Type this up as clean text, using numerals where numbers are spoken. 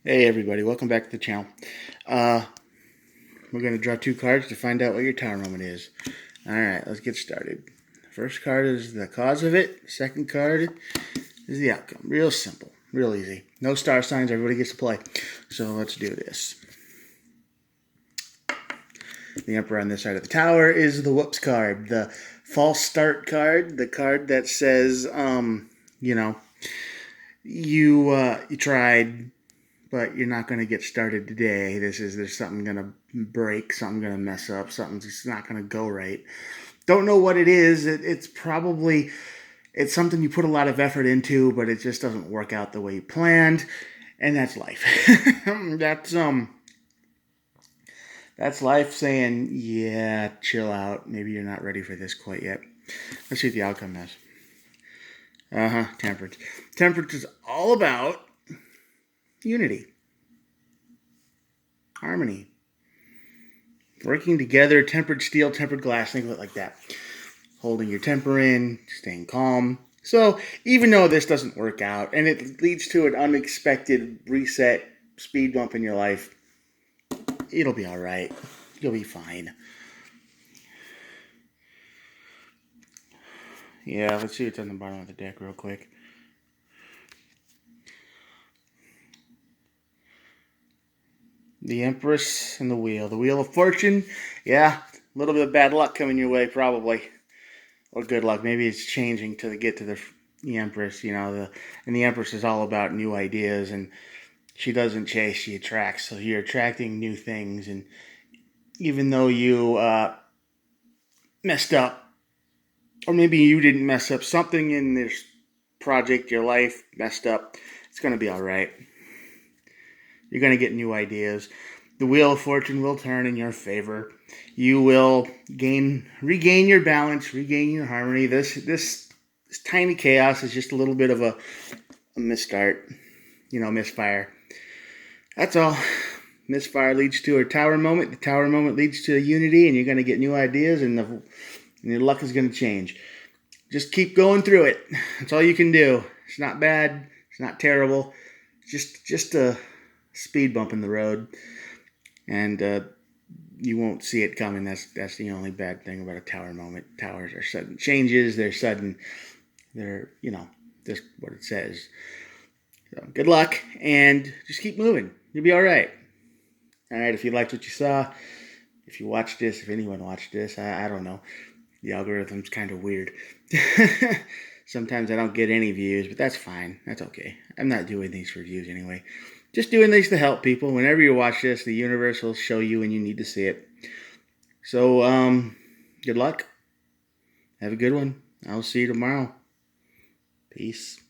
Hey everybody, welcome back to the channel. Uh, we're going to draw two cards to find out what your tower moment is. Alright, let's get started. First card is the cause of it. Second card is the outcome. Real simple, real easy. No star signs, everybody gets to play. So let's do this. The Emperor on this side of the tower is the whoops card. The false start card. The card that says, you tried, but you're not going to get started today. There's something going to break, something going to mess up, something's just not going to go right. Don't know what it is. It's probably it's something you put a lot of effort into, but it just doesn't work out the way you planned, and that's life. that's that's life saying, yeah, chill out. Maybe you're not ready for this quite yet. Let's see what the outcome is. Temperance. Temperance is all about unity, harmony, working together, tempered steel, tempered glass, think of it like that. Holding your temper in, staying calm. So even though this doesn't work out and it leads to an unexpected reset, speed bump in your life, it'll be all right. You'll be fine. Yeah, let's see what's on the bottom of the deck real quick. The Empress and the Wheel. The Wheel of Fortune. Yeah, a little bit of bad luck coming your way, probably. Or good luck. Maybe it's changing to get to the Empress. And the Empress is all about new ideas, and she doesn't chase, she attracts. So you're attracting new things, and even though you messed up, or maybe you didn't mess up, something in this project, your life messed up, it's going to be all right. You're going to get new ideas. The Wheel of Fortune will turn in your favor. You will regain your balance, regain your harmony. This tiny chaos is just a little bit of a misstart, misfire. That's all. Misfire leads to a tower moment. The tower moment leads to unity, and you're going to get new ideas, and your luck is going to change. Just keep going through it. That's all you can do. It's not bad. It's not terrible. It's just a speed bump in the road, and you won't see it coming. That's the only bad thing about a tower moment. Towers are sudden changes. They're sudden. They're just what it says. So good luck, and just keep moving. You'll be all right. All right. If you liked what you saw, if you watched this, if anyone watched this, I don't know. The algorithm's kind of weird. Sometimes I don't get any views, but that's fine. That's okay. I'm not doing these for views anyway. Just doing these to help people. Whenever you watch this, the universe will show you when you need to see it. So, good luck. Have a good one. I'll see you tomorrow. Peace.